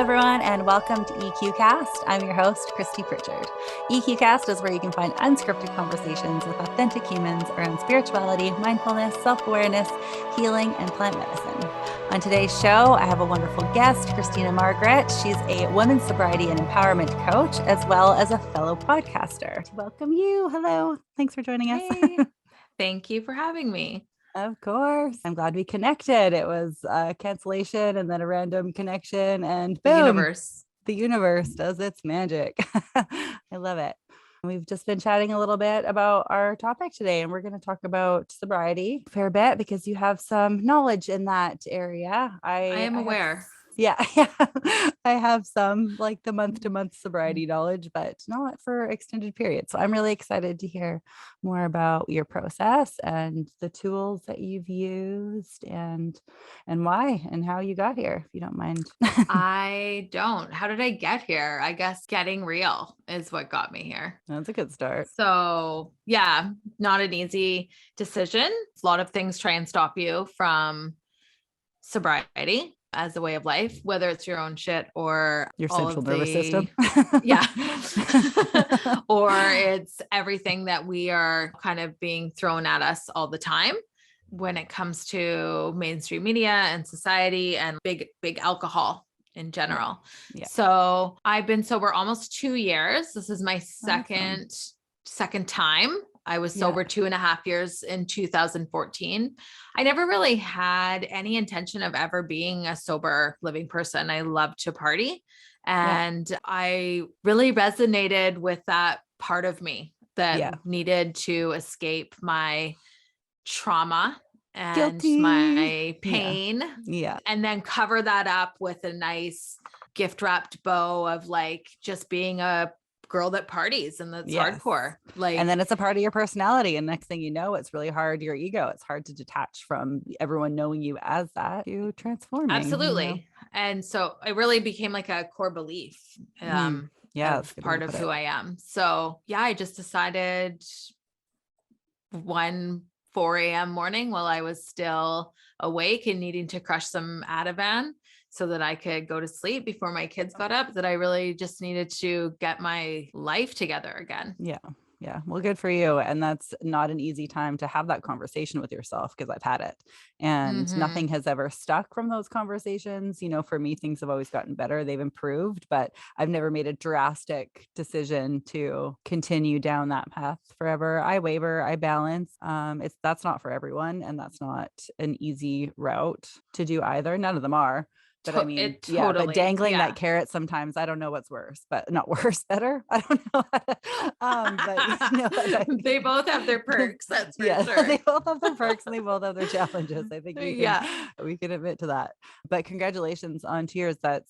everyone, and welcome to EQcast. I'm your host, Kristi Pritchard. EQcast is where you can find unscripted conversations with authentic humans around spirituality, mindfulness, self-awareness, healing, and plant medicine. On today's show, I have a wonderful guest, Kristina Margaret. She's a women's sobriety and empowerment coach, as well as a fellow podcaster. Welcome you. Hello. Thanks for joining us. Hey, thank you for having me. Of course. I'm glad we connected. It was a cancellation and then a random connection, and boom, the universe does its magic. I love it. We've just been chatting a little bit about our topic today, and we're going to talk about sobriety a fair bit because you have some knowledge in that area. I am aware. Yeah. I have some like the month-to-month sobriety knowledge, but not for extended periods. So I'm really excited to hear more about your process and the tools that you've used and why and how you got here, if you don't mind. I don't. How did I get here? I guess getting real is what got me here. That's a good start. So yeah, not an easy decision. A lot of things try and stop you from sobriety as a way of life, whether it's your own shit or your central nervous system. Yeah. Or it's everything that we are kind of being thrown at us all the time when it comes to mainstream media and society and big alcohol in general. Yeah. So I've been sober almost 2 years. This is my second time. I was sober 2.5 years in 2014. I never really had any intention of ever being a sober living person. I love to party. And I really resonated with that part of me that needed to escape my trauma and my pain. Yeah. And then cover that up with a nice gift wrapped bow of like just being a girl that parties and that's hardcore. Like, and then it's a part of your personality. And next thing you know, it's really hard. Your ego, it's hard to detach from everyone knowing you as that to transforming. Absolutely. You know? And so it really became like a core belief. Part of who I am. So I just decided one 4 a.m. morning while I was still awake and needing to crush some Ativan so that I could go to sleep before my kids got up, that I really just needed to get my life together again. Yeah. Yeah. Well, good for you. And that's not an easy time to have that conversation with yourself, because I've had it and nothing has ever stuck from those conversations. You know, for me, things have always gotten better. They've improved, but I've never made a drastic decision to continue down that path forever. I waver, I balance. That's not for everyone. And that's not an easy route to do either. None of them are. But I mean, but dangling that carrot sometimes, I don't know what's worse, but not worse, better. I don't know. But you know what I mean? They both have their perks. That's for sure. They both have their perks and they both have their challenges. I think we can admit to that. But congratulations on 2 years. That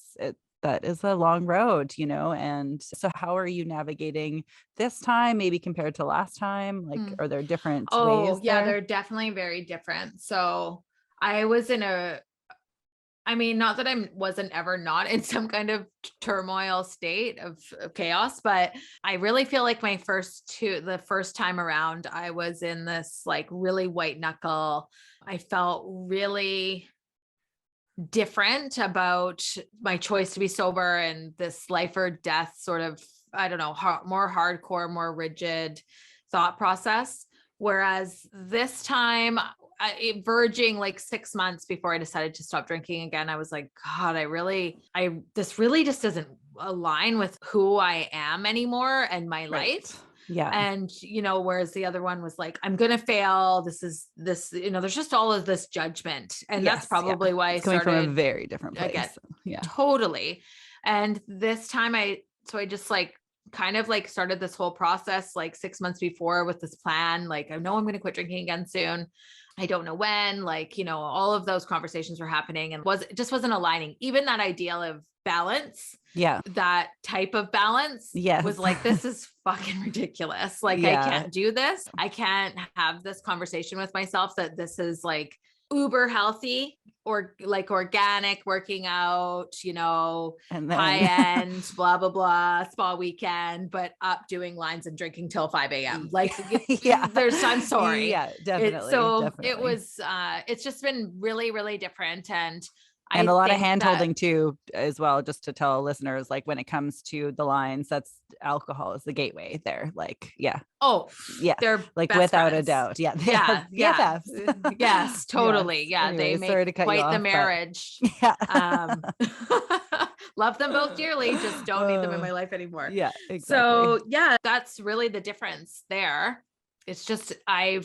is a long road, you know? And so how are you navigating this time, maybe compared to last time? Like, are there different ways? Yeah, they're definitely very different. So I was not that I wasn't ever not in some kind of turmoil state of chaos, but I really feel like the first time around, I was in this like really white knuckle. I felt really different about my choice to be sober and this life or death sort of, I don't know, more hardcore, more rigid thought process. Whereas this time, verging like 6 months before I decided to stop drinking again, I was like, God, this really just doesn't align with who I am anymore and my life. Yeah. And, whereas the other one was like, I'm going to fail. This, there's just all of this judgment. And that's probably why it's coming from a very different place. Again, totally. And this time I just like, kind of like started this whole process like 6 months before with this plan. Like, I know I'm going to quit drinking again soon. I don't know when, all of those conversations were happening and it just wasn't aligning. Even that ideal of balance. Yeah. That type of balance was like, this is fucking ridiculous. Like, I can't do this. I can't have this conversation with myself that this is like uber healthy or like organic working out, and then high end, blah, blah, blah, spa weekend, but up doing lines and drinking till 5 a.m. Like, I'm sorry. Yeah, definitely. It was, it's just been really, really different. And And a lot of think hand that- holding too, as well, just to tell listeners, like when it comes to the lines, that's alcohol is the gateway there. Like, yeah. Oh, Yeah. they're Like best without a friends. doubt. Yeah. They Yeah, are yeah. BFFs. Yes, totally. Yes. Yeah, Anyway, they sorry to make cut you quite the off, but marriage. yeah. Love them both dearly, just don't need them in my life anymore. Yeah, exactly. So yeah, that's really the difference there. It's just I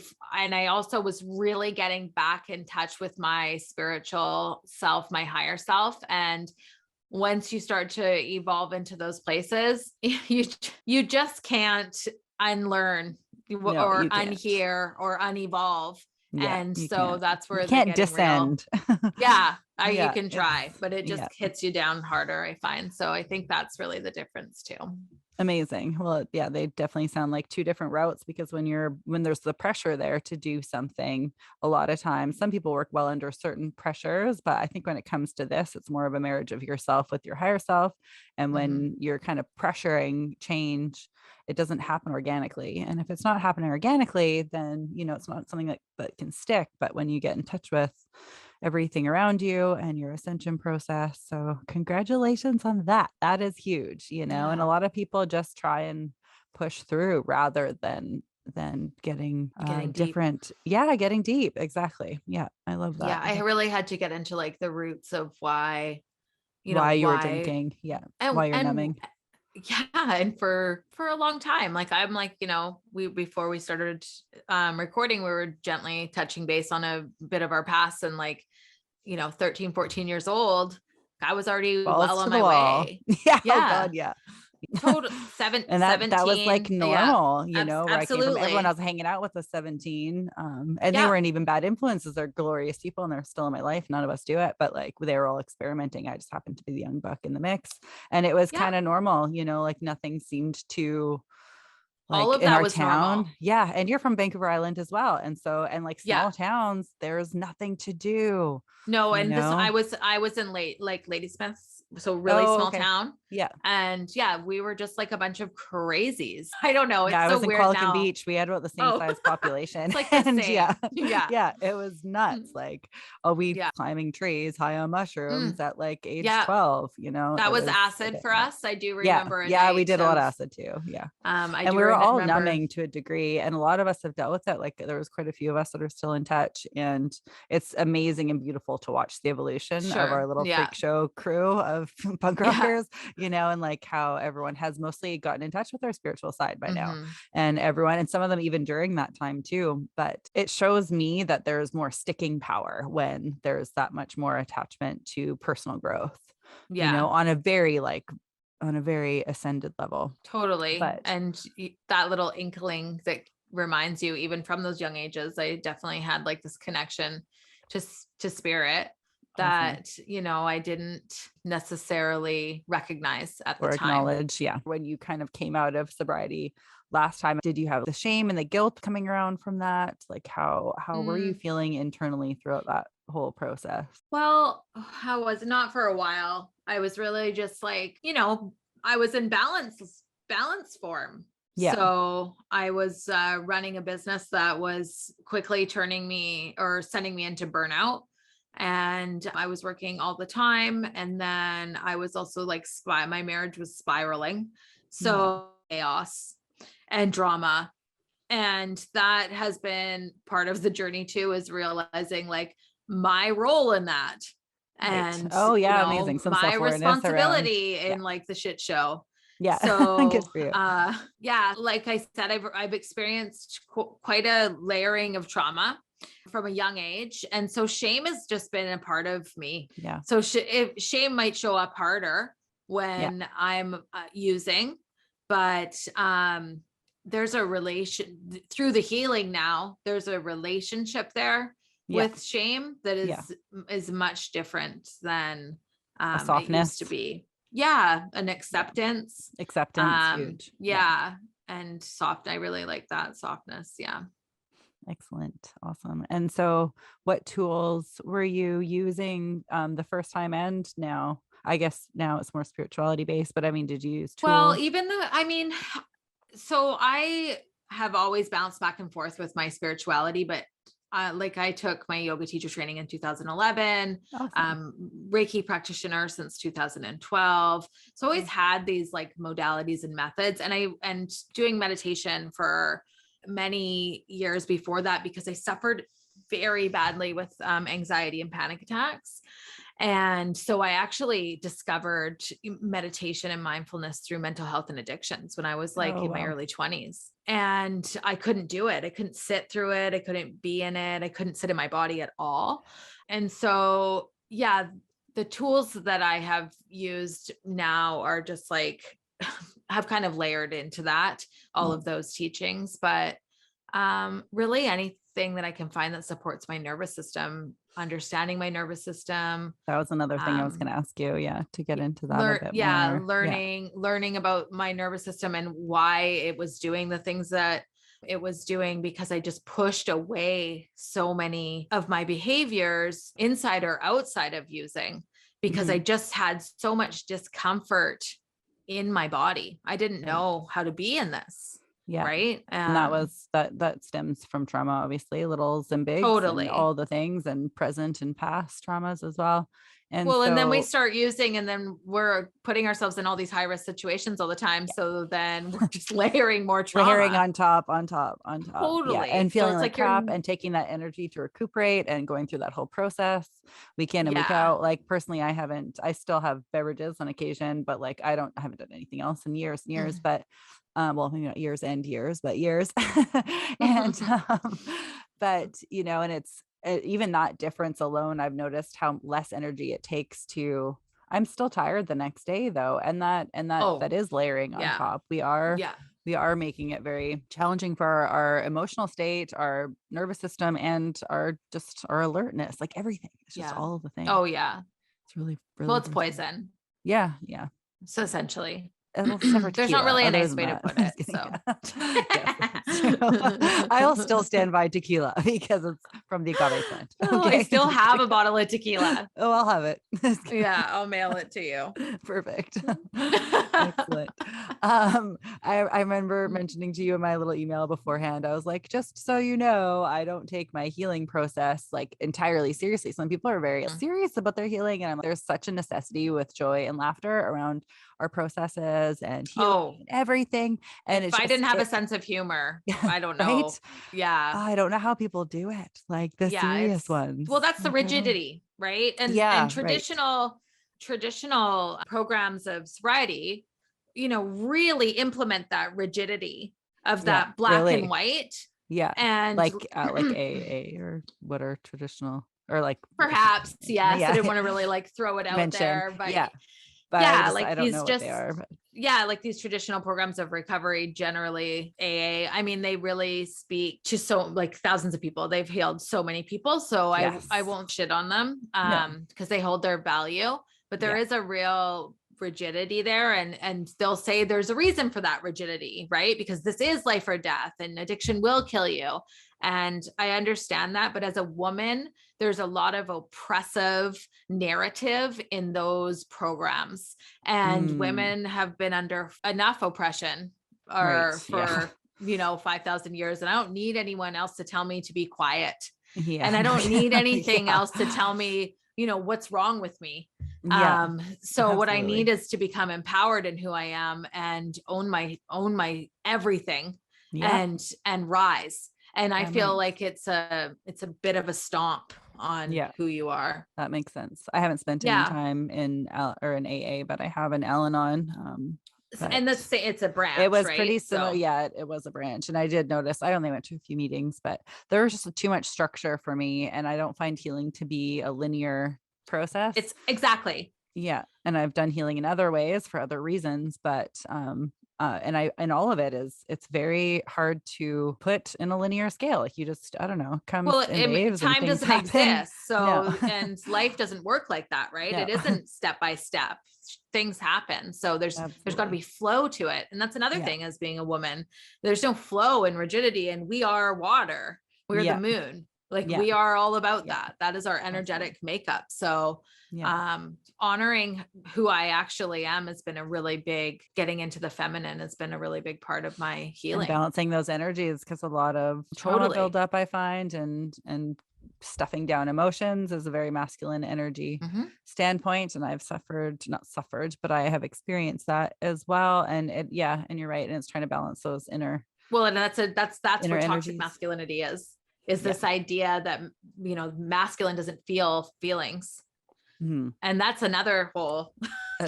also was really getting back in touch with my spiritual self, my higher self. And once you start to evolve into those places, you just can't unlearn or unhear or unevolve. Yeah, and so can't. That's where you they're can't getting descend. real. Yeah, Yeah, you can try, but it just yeah. hits you down harder, I find. So I think that's really the difference too. Amazing. Well, yeah, they definitely sound like two different routes, because when there's the pressure there to do something, a lot of times some people work well under certain pressures, but I think when it comes to this, it's more of a marriage of yourself with your higher self. And when you're kind of pressuring change, it doesn't happen organically. And if it's not happening organically, then, it's not something that can stick. But when you get in touch with everything around you and your ascension process. So congratulations on that. That is huge, and a lot of people just try and push through rather than getting different. Deep. Yeah. Getting deep. Exactly. Yeah. I love that. Yeah. I really had to get into like the roots of why you're drinking. Yeah. And why you're numbing. Yeah. And for a long time, like I'm like, before we started recording, we were gently touching base on a bit of our past, and like, 13, 14 years old, I was already well on my way. Yeah. Oh God. Yeah. Total and that 17. That was like normal, absolutely. Everyone I was hanging out with was 17. And they weren't even bad influences. They're glorious people and they're still in my life. None of us do it, but like they were all experimenting. I just happened to be the young buck in the mix, and it was kind of normal, like nothing seemed to all of in that our was town. Normal. Yeah. And you're from Vancouver Island as well. And so, and like small towns, there's nothing to do. No. And this, I was in Ladysmith. So really small town. Yeah. And we were just like a bunch of crazies. I don't know. It's I was in weird Qualicum now. Beach. We had about the same size population. It's like the same. Yeah. It was nuts. Like, climbing trees high on mushrooms at like age 12, That was acid for us. I do remember. Yeah. We did a lot of acid too. Yeah. And we were all numbing to a degree. And a lot of us have dealt with it. Like there was quite a few of us that are still in touch, and it's amazing and beautiful to watch the evolution of our little freak show crew of punk rockers, and like how everyone has mostly gotten in touch with their spiritual side by now, and some of them even during that time too. But it shows me that there's more sticking power when there's that much more attachment to personal growth, on a very ascended level. Totally. And that little inkling that reminds you, even from those young ages, I definitely had like this connection to spirit that, I didn't necessarily recognize at the time. Acknowledge. Yeah. When you kind of came out of sobriety last time, did you have the shame and the guilt coming around from that? Like how were you feeling internally throughout that whole process? Well, I was not for a while. I was really just like, I was in balance form. Yeah. So I was running a business that was quickly turning me or sending me into burnout. And I was working all the time. And then I was also like, my marriage was spiraling. So chaos and drama. And that has been part of the journey too, is realizing like my role in that. And amazing. Some my responsibility in like the shit show. Yeah. So good for you. Like I said, I've experienced quite a layering of trauma from a young age. And so shame has just been a part of me. Yeah. So shame might show up harder when I'm using, but there's a relation through the healing now, there's a relationship there with shame that is much different than a softness. It used to be. Yeah. An acceptance. Huge. And soft. I really like that softness. Yeah. Excellent. Awesome. And so what tools were you using the first time and now? I guess now it's more spirituality based, but I mean, did you use tools? Well, so I have always bounced back and forth with my spirituality, but like I took my yoga teacher training in 2011, Awesome. Reiki practitioner since 2012. So I always had these like modalities and methods, and doing meditation for many years before that, because I suffered very badly with anxiety and panic attacks. And so I actually discovered meditation and mindfulness through mental health and addictions when I was like in my early 20s. And I couldn't do it. I couldn't sit through it. I couldn't be in it. I couldn't sit in my body at all. And so, yeah, the tools that I have used now are just like, have kind of layered into that, all of those teachings, but really anything that I can find that supports my nervous system, understanding my nervous system. That was another thing I was going to ask you. Yeah. To get into that a bit more. Learning about my nervous system and why it was doing the things that it was doing, because I just pushed away so many of my behaviors inside or outside of using, because I just had so much discomfort in my body. I didn't know how to be in this. Yeah. Right. And that stems from trauma, obviously, littles and bigs, totally, and all the things, and present and past traumas as well. And and then we start using, and then we're putting ourselves in all these high risk situations all the time. Yeah. So then we're just layering more trauma. Layering on top. Totally. Yeah. And feeling like crap and taking that energy to recuperate and going through that whole process week in and week out. Like personally, I still have beverages on occasion, but like I haven't done anything else in years and years, but well, maybe not years and years, but years. And, but, and it's even that difference alone, I've noticed how less energy it takes I'm still tired the next day though. And that is layering on top. We are making it very challenging for our emotional state, our nervous system, and our alertness, like everything. It's just all of the things. Oh yeah. It's really, really, well, it's poison. Yeah. Yeah. So essentially. There's not really a nice way to put it. So I'll still stand by tequila because it's from the agave plant. Okay. I still have a bottle of tequila. Oh, I'll have it. Yeah, I'll mail it to you. Perfect. Excellent. I remember mentioning to you in my little email beforehand, I was like, just so you know, I don't take my healing process like entirely seriously. Some people are very serious about their healing, and there's such a necessity with joy and laughter around our processes and healing and everything. And if I didn't have a sense of humor, I don't know. Right? Yeah. I don't know how people do it. Like the serious ones. Well, that's the rigidity, right? And traditional programs of sobriety, really implement that rigidity of that black and white. Yeah. And like AA, or what are traditional, or like perhaps, yes. I didn't want to really like throw it out there, but but I don't know what they are. But. Yeah, like these traditional programs of recovery, generally AA. I mean, they really speak to thousands of people. They've healed so many people. So I won't shit on them because they hold their value. But there is a real rigidity there, and they'll say there's a reason for that rigidity, right? Because this is life or death, and addiction will kill you. And I understand that, but as a woman, there's a lot of oppressive narrative in those programs, and women have been under enough oppression for 5,000 years. And I don't need anyone else to tell me to be quiet. Yeah. And I don't need anything else to tell me, what's wrong with me. So what I need is to become empowered in who I am and own my everything and rise. And I feel like it's a bit of a stomp on who you are. That makes sense. I haven't spent any time in AA, but I have an Al-Anon. And it's a branch. It was pretty similar. So. Yeah, it was a branch. And I did notice, I only went to a few meetings, but there was just too much structure for me. And I don't find healing to be a linear process. It's exactly. Yeah. And I've done healing in other ways for other reasons, but, and all of it's very hard to put in a linear scale. Like you just, I don't know, comes in waves. Time doesn't exist. So, and life doesn't work like that, right? No. It isn't step by step. Things happen. So there's got to be flow to it. And that's another thing as being a woman, there's no flow and rigidity, and we are water. We're the moon. Like Yeah. we are all about Yeah. that. That is our energetic makeup. So, Yeah. honoring who I actually am has been a really big, getting into the feminine has been a really big part of my And healing. balancing those energies, because a lot of trauma Totally. build up, I find, and stuffing down emotions is a very masculine energy standpoint. And I've not suffered, but I have experienced that as well. And and you're right. And it's trying to balance those inner. Well, and that's inner what toxic energies. masculinity is this idea that, masculine doesn't feel feelings. Mhm. And that's another whole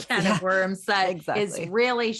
can Yeah, of worms that is exactly. really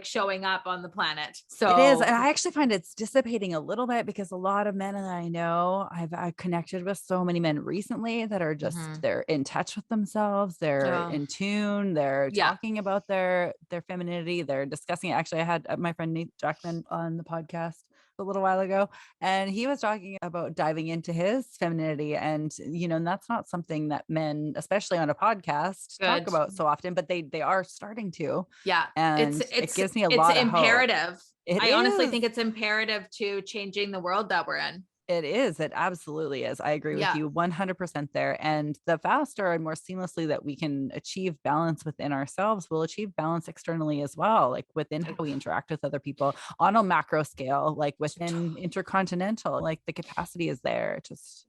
showing up on the planet. So It is. And I actually find it's dissipating a little bit, because a lot of men that I know, I've connected with so many men recently that are just, they're in touch with themselves. They're in tune. They're talking about their femininity. They're discussing it. Actually, I had my friend Nate Jackman on the podcast a little while ago, and he was talking about diving into his femininity. And, and that's not something that men, especially on a podcast, talk about so often, but they are starting to. Yeah. And it gives me a lot of imperative. hope. I honestly think it's imperative to changing the world that we're in. It is. It absolutely is. I agree with you 100% there. And the faster and more seamlessly that we can achieve balance within ourselves, we'll achieve balance externally as well, like within how we interact with other people on a macro scale, like within intercontinental, like the capacity is there.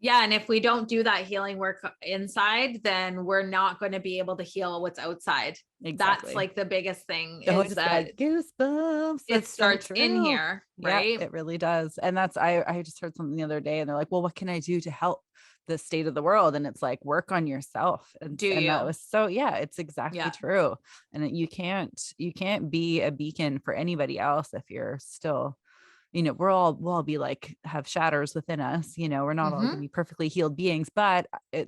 And if we don't do that healing work inside, then we're not going to be able to heal what's outside. Exactly. That's like the biggest thing is that goosebumps. It starts in here, right? Yeah, it really does. And that's, I just heard something the other day, and they're like, well, what can I do to help the state of the world? And it's like, work on yourself. And that was it's exactly true. And you can't be a beacon for anybody else if you're still, we'll all be like, have shatters within us, we're not all going to be perfectly healed beings, but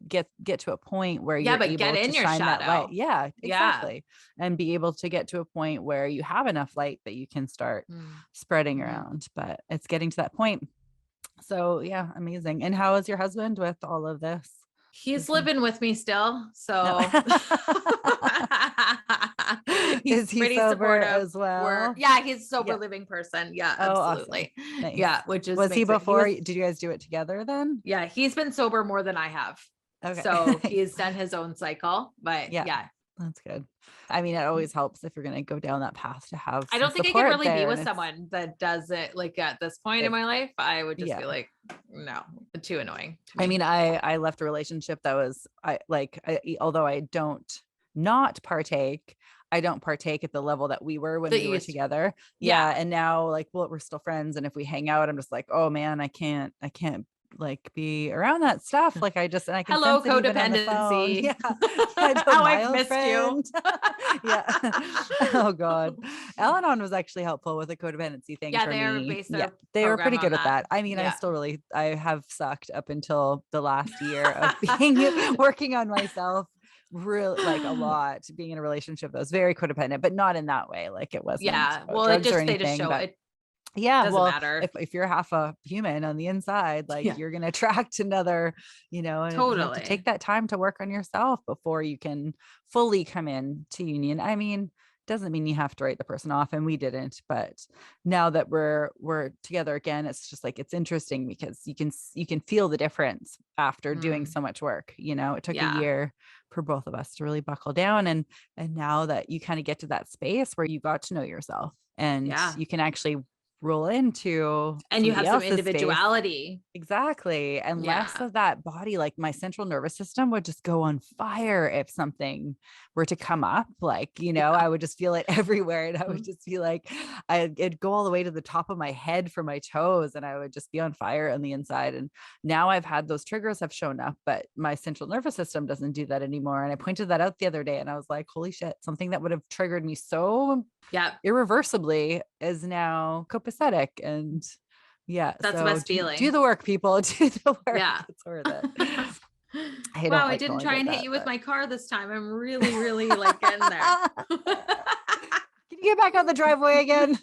get to a point where you're able get in to your shine shadow. that light. Yeah, exactly. And be able to get to a point where you have enough light that you can start spreading around, but it's getting to that point. So amazing. And how is your husband with all of this? He's living with me still. So Is he pretty sober supportive as well? He's a sober living person. Yeah, absolutely. Awesome. Nice. Yeah. Which is, was he before? Did you guys do it together then? Yeah. He's been sober more than I have. Okay. So he's done his own cycle, but that's good. I mean, it always helps if you're going to go down that path to have. I don't think I could really be with someone that does it like at this point in my life. I would just be like, no, too annoying. I mean, I left a relationship that was, although I don't not partake, I don't partake at the level that we were when we were together. Yeah. And now we're still friends. And if we hang out, I'm just like, oh man, I can't like be around that stuff. Like I can hello codependency. Yeah. How I've missed you. Yeah. Oh God. Al-Anon was actually helpful with the codependency thing. For me. They were pretty good at that. I mean, I have sucked up until the last year of working on myself. Really a lot, being in a relationship that was very codependent, but not in that way. Like it wasn't. Well, they just show it. Yeah. Doesn't matter. If you're half a human on the inside, you're going to attract another, and you have to take that time to work on yourself before you can fully come in to union. I mean, doesn't mean you have to write the person off, and we didn't, but now that we're together again, it's just it's interesting because you can feel the difference after doing so much work. It took a year for both of us to really buckle down, and now that you kind of get to that space where you got to know yourself, and you can actually roll into, and you have some individuality. Exactly. And less of that body, my central nervous system would just go on fire if something were to come up, I would just feel it everywhere. And I would just feel it'd go all the way to the top of my head from my toes, and I would just be on fire on the inside. And now I've had those triggers have shown up, but my central nervous system doesn't do that anymore. And I pointed that out the other day, and I was like, holy shit, something that would have triggered me so irreversibly is now copacetic. And that's the best feeling. Do the work, people. Do the work. Yeah. It's worth it. I didn't try and hit you with my car this time. I'm really, really getting there. Can you get back on the driveway again?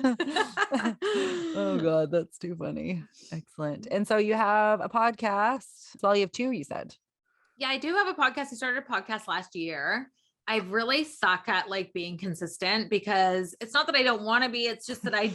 Oh God, that's too funny. Excellent. And so you have a podcast. Well, you have two, you said. Yeah, I do have a podcast. I started a podcast last year. I really suck at being consistent, because it's not that I don't want to be. It's just that I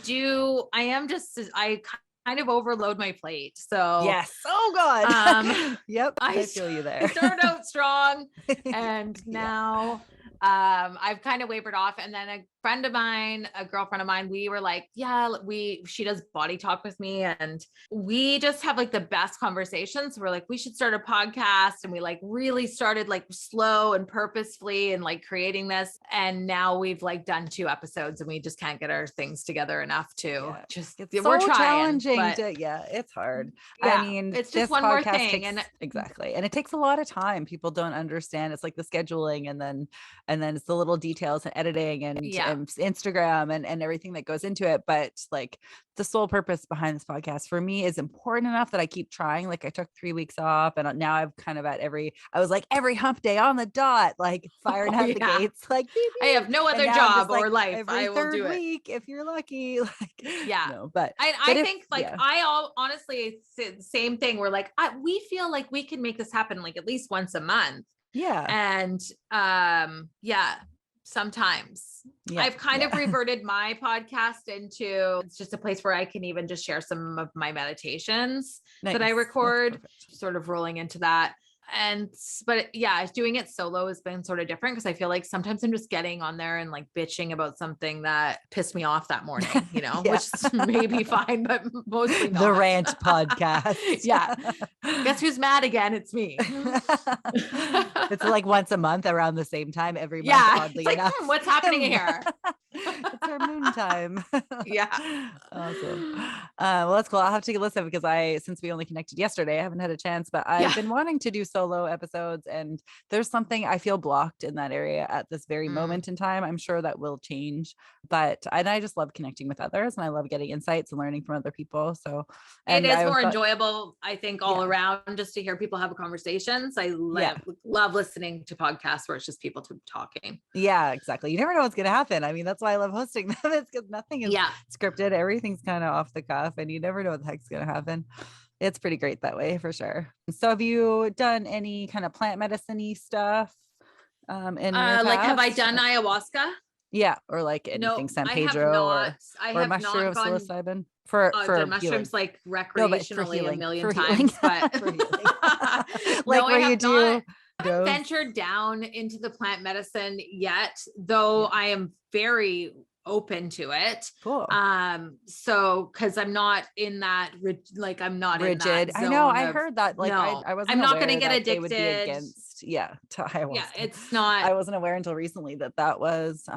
kind of overload my plate. So yes. Oh God. Yep. I feel you there. I started out strong and now I've kind of wavered off. And then a girlfriend of mine, we were like, she does body talk with me and we just have like the best conversations. We're like, we should start a podcast. And we like really started like slow and purposefully and like creating this. And now we've like done 2 episodes and we just can't get our things together enough to we're trying, challenging it's hard. I mean, it's just one more thing. Exactly. And it takes a lot of time. People don't understand. It's like the scheduling and then it's the little details and editing and Instagram and everything that goes into it. But like the sole purpose behind this podcast for me is important enough that I keep trying. Like I took 3 weeks off and now I've kind of every hump day on the dot, like firing out the gates, like beep, beep. I have no other job or life. Every I will third do it. week if you're lucky. Like, but I think honestly, it's the same thing. We're like, we feel like we can make this happen like at least once a month. Yeah. And sometimes I've kind of reverted my podcast into, it's just a place where I can even just share some of my meditations that I record, sort of rolling into that. But doing it solo has been sort of different because I feel like sometimes I'm just getting on there and like bitching about something that pissed me off that morning, which may be fine, but mostly not. The rant podcast. Guess who's mad again? It's me. It's like once a month around the same time every month. Oddly enough. What's happening here? It's our moon time. Awesome. Well, that's cool. I'll have to listen because since we only connected yesterday, I haven't had a chance, but I've been wanting to do solo episodes and there's something I feel blocked in that area at this very moment in time. I'm sure that will change, but I just love connecting with others and I love getting insights and learning from other people. So it is more enjoyable, I think, all around just to hear people have conversations. I love listening to podcasts where it's just people talking. Yeah, exactly. You never know what's going to happen. I mean, that's why I love hosting them. It's because nothing is scripted. Everything's kind of off the cuff and you never know what the heck's going to happen. It's pretty great that way for sure. So have you done any kind of plant medicine-y stuff in your past? Like have I done ayahuasca? Yeah, or like anything San Pedro or mushroom psilocybin for mushrooms healing. Like recreationally a million times, healing. But like where you do. I haven't ventured down into the plant medicine yet, though I am very open to it. Cool. So because I'm not in that I'm not rigid. In that zone I know. I heard that. Like no, I wasn't. I'm not going to get addicted. Would be against to ayahuasca. Yeah, it's not. I wasn't aware until recently that was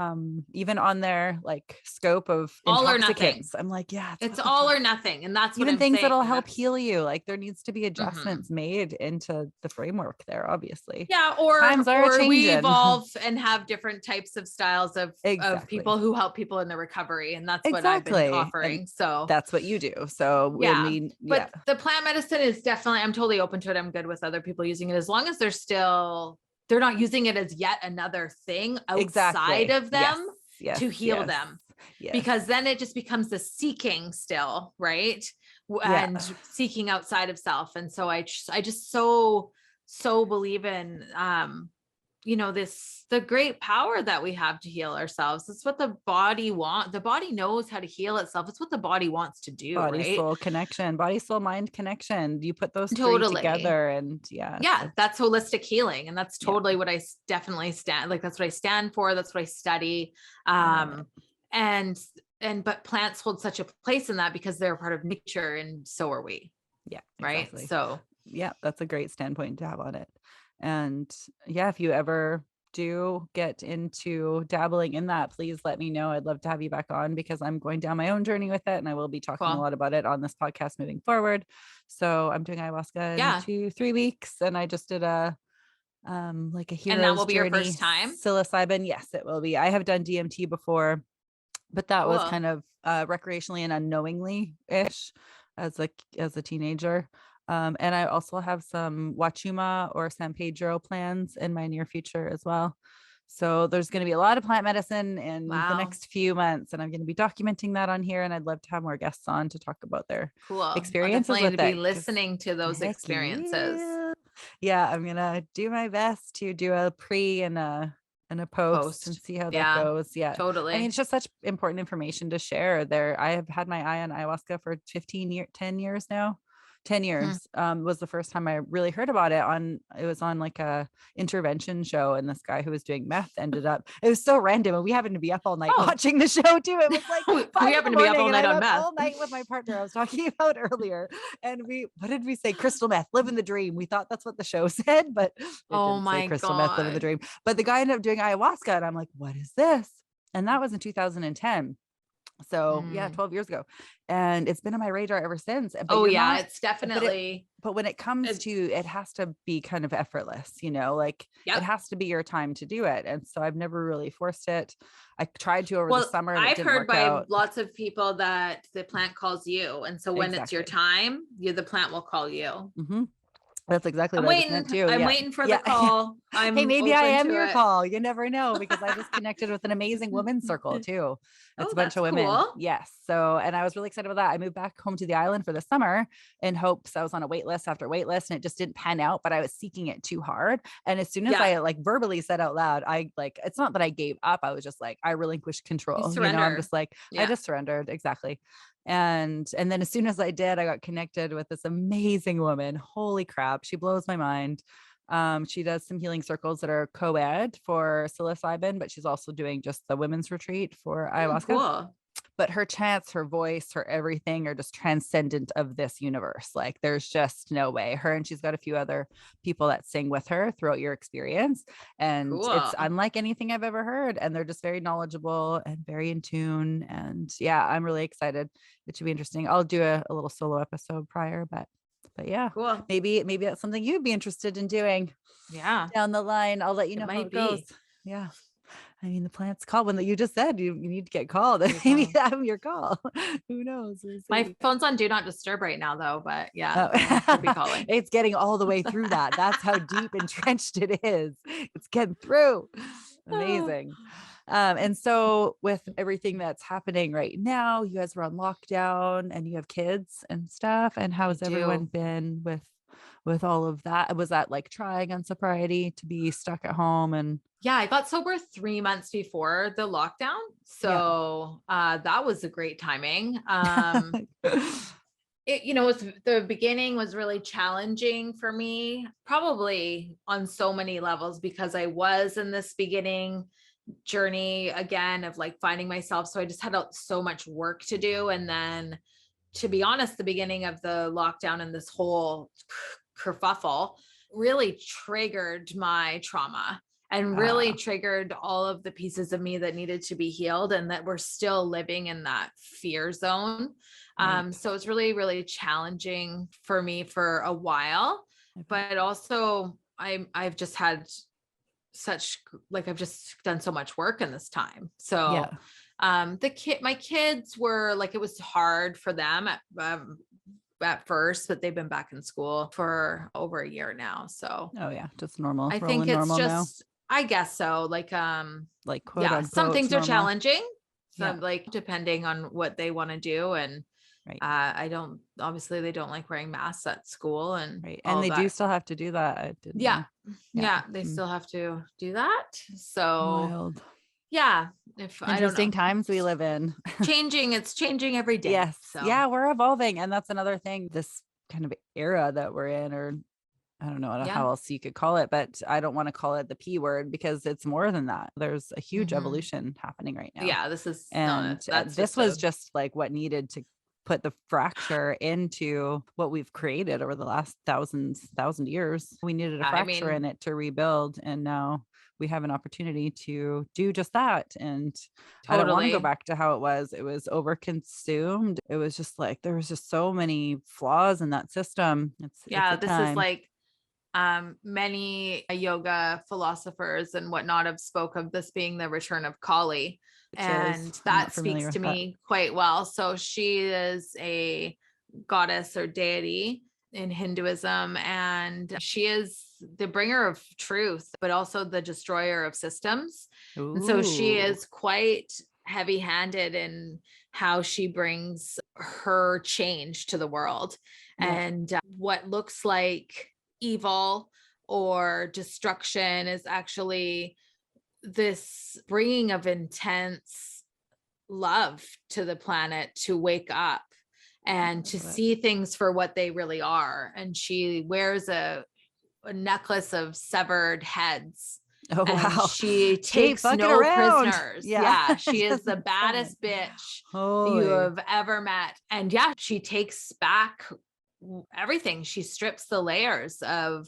even on their like scope of all or nothing. I'm like, it's all or nothing, and that's even what things saying. That'll help heal you. Like there needs to be adjustments made into the framework there, obviously. Yeah, or we evolve and have different types of styles of people who help people in the recovery, and that's what I've been offering. And so that's what you do. So but the plant medicine is definitely, I'm totally open to it. I'm good with other people using it as long as they're not using it as yet another thing outside of them to heal them. Yes. Because then it just becomes the seeking still, right? And seeking outside of self. And so I just so believe in the great power that we have to heal ourselves. It's what the body wants. The body knows how to heal itself. It's what the body wants to do. Body soul connection, body soul mind connection. You put those three together and that's holistic healing. And that's totally what I definitely stand. Like that's what I stand for. That's what I study. But plants hold such a place in that because they're a part of nature and so are we. Yeah. Right. Exactly. So that's a great standpoint to have on it. And if you ever do get into dabbling in that, please let me know. I'd love to have you back on because I'm going down my own journey with it and I will be talking a lot about it on this podcast moving forward. So I'm doing ayahuasca in 2-3 weeks and I just did a hero's journey. And that will be your first time? Psilocybin. Yes, it will be. I have done DMT before, but that was kind of recreationally and unknowingly ish as a teenager. And I also have some Wachuma or San Pedro plans in my near future as well. So there's going to be a lot of plant medicine in the next few months, and I'm going to be documenting that on here. And I'd love to have more guests on to talk about their experiences with it. Be listening to those experiences. Yeah, I'm going to do my best to do a pre and a and a post and see how that goes. Yeah. Totally. I mean, it's just such important information to share there. I have had my eye on ayahuasca for 10 years now. 10 years was the first time I really heard about it it was on like a intervention show, and this guy who was doing meth it was so random, and we happened to be up all night watching the show too. It was like we happened to be up all night on meth. All night with my partner I was talking about earlier, and what did we say? Crystal meth, living the dream. We thought that's what the show said, but it didn't say crystal meth, living the dream. But the guy ended up doing ayahuasca, and I'm like, what is this? And that was in 2010. So 12 years ago, and it's been on my radar ever since. But it's definitely, but when it comes to, it has to be kind of effortless, like it has to be your time to do it. And so I've never really forced it. I tried to over the summer. And I've heard by lots of people that the plant calls you. And so when it's your time, the plant will call you. Mm-hmm. That's exactly what I meant too. I'm waiting for the call. Hey, maybe I am your call. You never know, because I just connected with an amazing women's circle too. It's a bunch of women. Cool. Yes. So, and I was really excited about that. I moved back home to the island for the summer in hopes. I was on a wait list after wait list, and it just didn't pan out, but I was seeking it too hard. And as soon as I verbally said out loud, it's not that I gave up. I was just like, I relinquished control. I'm just like, I just surrendered. Exactly. And then as soon as I did, I got connected with this amazing woman. Holy crap. She blows my mind. She does some healing circles that are co-ed for psilocybin, but she's also doing just the women's retreat for ayahuasca. Cool. But her chants, her voice, her everything are just transcendent of this universe. Like there's just no way. And she's got a few other people that sing with her throughout your experience. And it's unlike anything I've ever heard. And they're just very knowledgeable and very in tune. And I'm really excited. It should be interesting. I'll do a little solo episode prior, but yeah, cool. Maybe that's something you'd be interested in doing. Yeah. Down the line. I'll let you know how it goes. Yeah. I mean, the plant's called when you just said you need to get called. Maybe I'm your call. Who knows? My phone's on do not disturb right now though, but I'll be calling. It's getting all the way through that. That's how deep entrenched it is. It's getting through. Amazing. And so with everything that's happening right now, you guys were on lockdown and you have kids and stuff. And how's everyone been with all of that? Was that like trying on sobriety to be stuck at home? And I got sober 3 months before the lockdown. So that was a great timing. The beginning was really challenging for me, probably on so many levels, because I was in this beginning journey again of like finding myself. So I just had so much work to do. And then, to be honest, the beginning of the lockdown and this whole kerfuffle really triggered my trauma and really triggered all of the pieces of me that needed to be healed and that we're still living in that fear zone. So it's really, really challenging for me for a while, but also I've just had I've just done so much work in this time. So, my kids were like, it was hard for them at first, but they've been back in school for over a year now. So, just normal. I think it's just, now. I guess so. Like quote unquote, some things are challenging. So depending on what they want to do. And obviously they don't like wearing masks at school and they do still have to do that. I didn't know. They still have to do that. So wild. Interesting times we live in. It's changing every day. Yes. So. Yeah, we're evolving. And that's another thing, this kind of era that we're in, or I don't know how else you could call it, but I don't want to call it the P word because it's more than that. There's a huge evolution happening right now. Yeah, this is, this was just like what needed to put the fracture into what we've created over the last thousand years. We needed a fracture in it to rebuild. And now we have an opportunity to do just that. And I don't want to go back to how it was. It was overconsumed. It was just like, there was just so many flaws in that system. This is like, many yoga philosophers and whatnot have spoke of this being the return of Kali. And that speaks to me quite well. So she is a goddess or deity in Hinduism, and she is the bringer of truth, but also the destroyer of systems. Ooh. And so she is quite heavy-handed in how she brings her change to the world. And what looks like evil or destruction is actually this bringing of intense love to the planet to wake up and to see things for what they really are. And she wears a necklace of severed heads. Oh, and wow. she takes no prisoners. Yeah. She is the baddest bitch you have ever met. And yeah, she takes back everything. She strips the layers of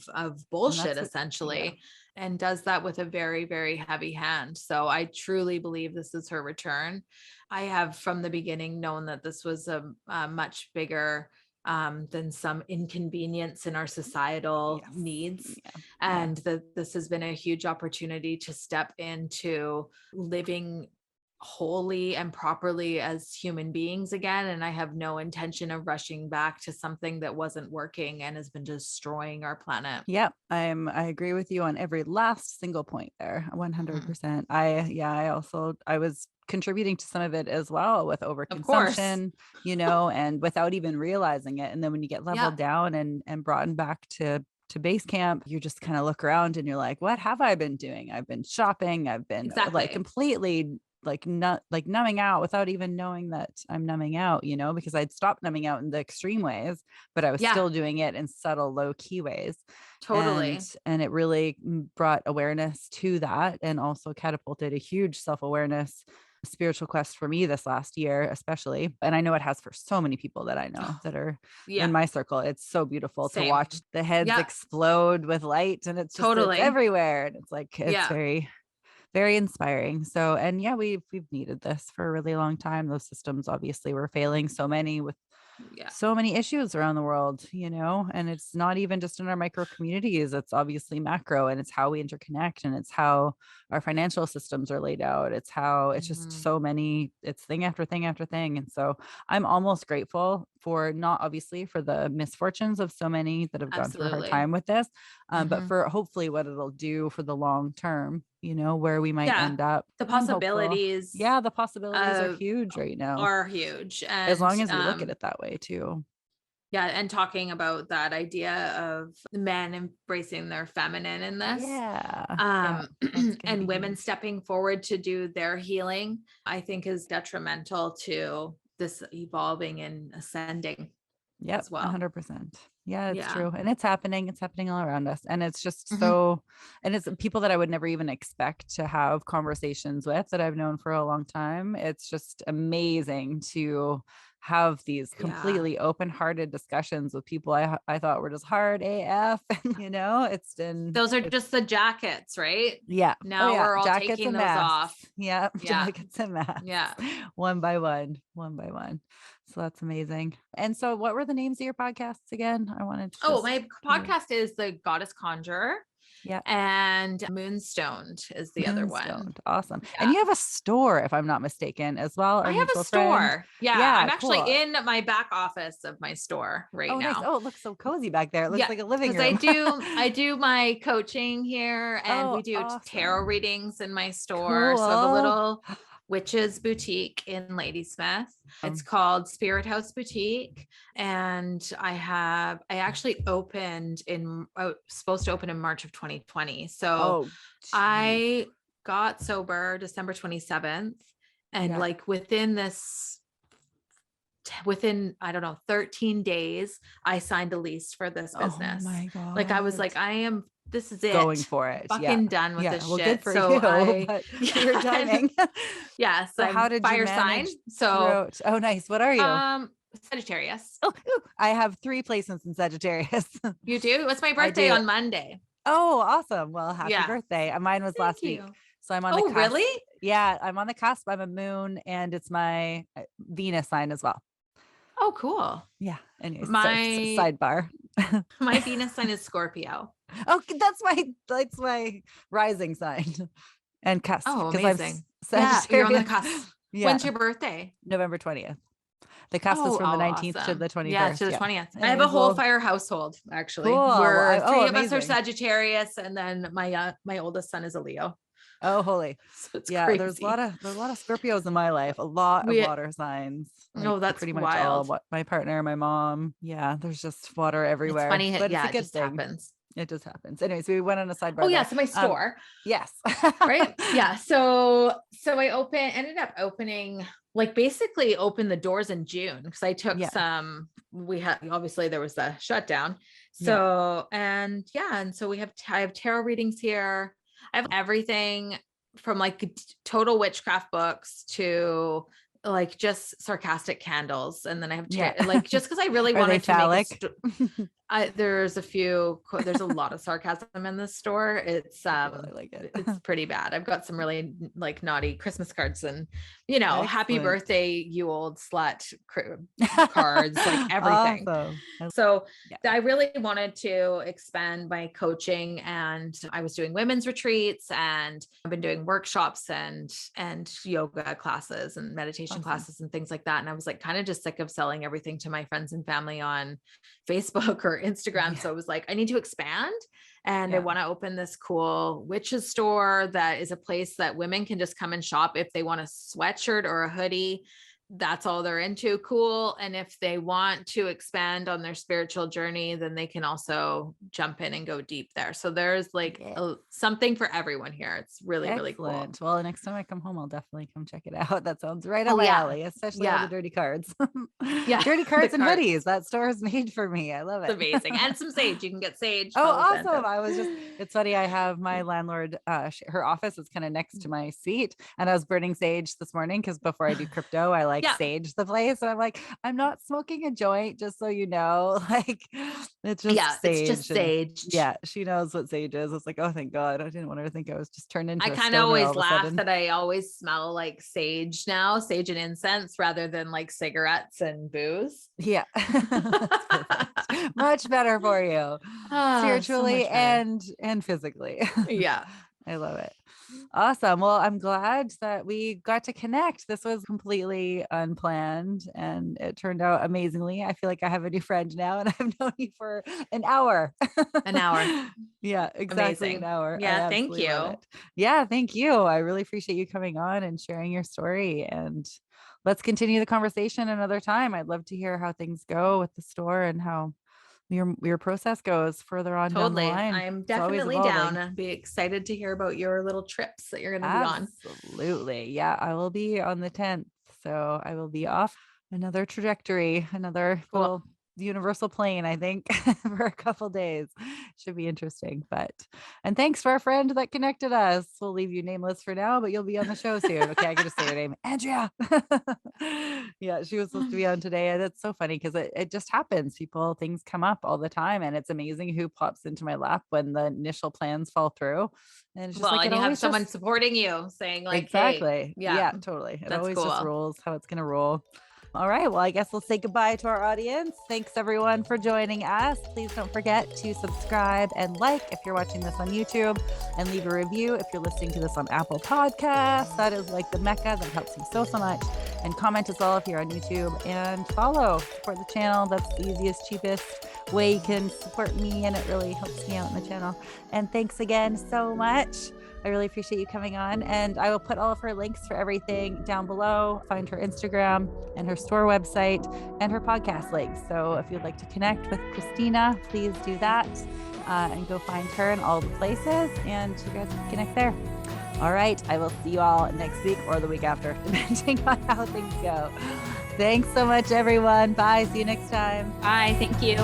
bullshit essentially, and does that with a very, very heavy hand. So I truly believe this is her return. I have from the beginning known that this was a much bigger than some inconvenience in our societal needs. And that this has been a huge opportunity to step into living wholly and properly as human beings again. And I have no intention of rushing back to something that wasn't working and has been destroying our planet. Yep. I agree with you on every last single point there. 100%. I was contributing to some of it as well with overconsumption, and without even realizing it. And then when you get leveled down and brought back to base camp, you just kind of look around and you're like, what have I been doing? I've been shopping. I've been like completely numbing out without even knowing that I'm numbing out, because I'd stopped numbing out in the extreme ways, but I was still doing it in subtle, low key ways. Totally. And it really brought awareness to that, and also catapulted a huge self-awareness spiritual quest for me this last year, especially. And I know it has for so many people that I know that are in my circle. It's so beautiful to watch the heads explode with light, and it's just it's everywhere. And it's like, it's very, very inspiring. So, and we've needed this for a really long time. Those systems obviously were failing so many with so many issues around the world, and it's not even just in our micro communities. It's obviously macro, and it's how we interconnect, and it's how our financial systems are laid out. It's how it's just so many, it's thing after thing after thing. And so I'm almost grateful for, not obviously for the misfortunes of so many that have gone through a hard time with this, but for hopefully what it'll do for the long term, where we might end up. The possibilities. The possibilities are huge right now. Are huge. And as long as we look at it that way too. Yeah. And talking about that idea of men embracing their feminine in this. And women stepping forward to do their healing, I think is detrimental to this evolving and ascending. As well. 100%. Yeah, it's true. And it's happening all around us. And it's just so, and it's people that I would never even expect to have conversations with, that I've known for a long time. It's just amazing to have these completely open-hearted discussions with people I thought were just hard AF. It's been, those are just the jackets, right? Yeah. Now we're all jackets taking those off. Yeah. Jackets and masks. Yeah. One by one. So that's amazing. And so what were the names of your podcasts again? I wanted to my podcast is The Goddess Conjurer. Yeah. And Moonstoned is the other one. Awesome. Yeah. And you have a store, if I'm not mistaken, as well. I have a store. Yeah. I'm actually in my back office of my store right now. Nice. Oh, it looks so cozy back there. It looks like a living room. I do my coaching here, and we do tarot readings in my store. Cool. So the little witches boutique in Ladysmith. It's called Spirit House Boutique. And I actually opened supposed to open in March of 2020. So I got sober December 27th. And like within, I don't know, 13 days, I signed a lease for this business. Oh my God. Like I was like, this is it. Going for it. Fucking done with this shit. Good for you, but your timing. So how did fire you manage? So nice. What are you? Sagittarius. I have 3 placements in Sagittarius. You do? It's my birthday on Monday. Oh, awesome. Well, happy birthday. Mine was last week. So I'm on the cusp. Really? Yeah, I'm on the cusp. I'm a moon, and it's my Venus sign as well. Oh, cool. Yeah. Anyways, sidebar. My Venus sign is Scorpio. Oh, that's my rising sign and cusp. Oh, amazing. You're on the cusp. When's your birthday? November 20th. The cusp is from the 19th to the 21st. Yeah, to the 20th. I have a whole fire household, actually. Cool. We're 3 of us are Sagittarius, and then my oldest son is a Leo. Oh, holy. So it's crazy. There's a lot of Scorpios in my life. A lot of water signs. That's pretty much wild. all. My partner, my mom. Yeah, there's just water everywhere. It's funny. But it's a good it just thing. happens. It just happens. Anyway, so we went on a sidebar. Oh yeah. there. So my store. Yes. Right. Yeah. So I ended up opening, like basically opened the doors in June because I took obviously there was the shutdown. So, and so I have tarot readings here. I have everything from like total witchcraft books to like just sarcastic candles. And then I have like, just cause I really wanted to make there's a lot of sarcasm in this store. It's really like it. It's pretty bad. I've got some really like naughty Christmas cards and, Excellent. Happy birthday, you old slut cards, like everything. Awesome. So I really wanted to expand my coaching, and I was doing women's retreats, and I've been doing workshops and yoga classes and meditation classes and things like that. And I was like, kind of just sick of selling everything to my friends and family on Facebook or Instagram. So I was like, I need to expand, and I want to open this cool witches store that is a place that women can just come and shop. If they want a sweatshirt or a hoodie, that's all they're into. Cool. And if they want to expand on their spiritual journey, then they can also jump in and go deep there. So there's like something for everyone here. It's really, really cool. Well, next time I come home, I'll definitely come check it out. That sounds right up my alley, especially all the dirty cards. Dirty cards and hoodies. That store is made for me. I love it. It's amazing. And some sage. You can get sage. Oh, awesome. It's funny. I have my landlord, her office is kind of next to my seat, and I was burning sage this morning because before I do crypto, I sage the place. And I'm like, I'm not smoking a joint, just so you know. Like, it's just sage. It's just sage. She knows what sage is. It's like, oh, thank God. I didn't want her to think I was just turned into I kind of always laugh that I always smell like sage now, sage and incense, rather than like cigarettes and booze. Yeah. Much better for you, spiritually so and physically. Yeah. I love it. Awesome. Well, I'm glad that we got to connect. This was completely unplanned, and it turned out amazingly. I feel like I have a new friend now, and I've known you for an hour. Yeah, exactly. Amazing. An hour. Yeah. Thank you. Yeah. Thank you. I really appreciate you coming on and sharing your story, and let's continue the conversation another time. I'd love to hear how things go with the store and how your process goes further on down the line. I'm definitely down. I'd be excited to hear about your little trips that you're going to be on. Absolutely. Yeah. I will be on the 10th. So I will be off another trajectory, another little universal plane, I think, for a couple days. Should be interesting. And thanks for our friend that connected us. We'll leave you nameless for now, but you'll be on the show soon. Okay, I gotta say your name, Andrea. Yeah, she was supposed to be on today, and it's so funny because it just happens. Things come up all the time, and it's amazing who pops into my lap when the initial plans fall through. And it's just and you have someone supporting you, saying like, exactly, hey, yeah, totally. It always just rolls how it's gonna roll. All right. Well, I guess we'll say goodbye to our audience. Thanks everyone for joining us. Please don't forget to subscribe and like if you're watching this on YouTube, and leave a review if you're listening to this on Apple Podcasts. That is like the mecca that helps me so much. And comment as well if you're on YouTube, and support the channel. That's the easiest, cheapest way you can support me, and it really helps me out in the channel. And thanks again so much. I really appreciate you coming on, and I will put all of her links for everything down below. Find her Instagram and her store website and her podcast links. So if you'd like to connect with Kristina, please do that, and go find her in all the places, and you guys can connect there. All right. I will see you all next week or the week after, depending on how things go. Thanks so much, everyone. Bye. See you next time. Bye. Thank you.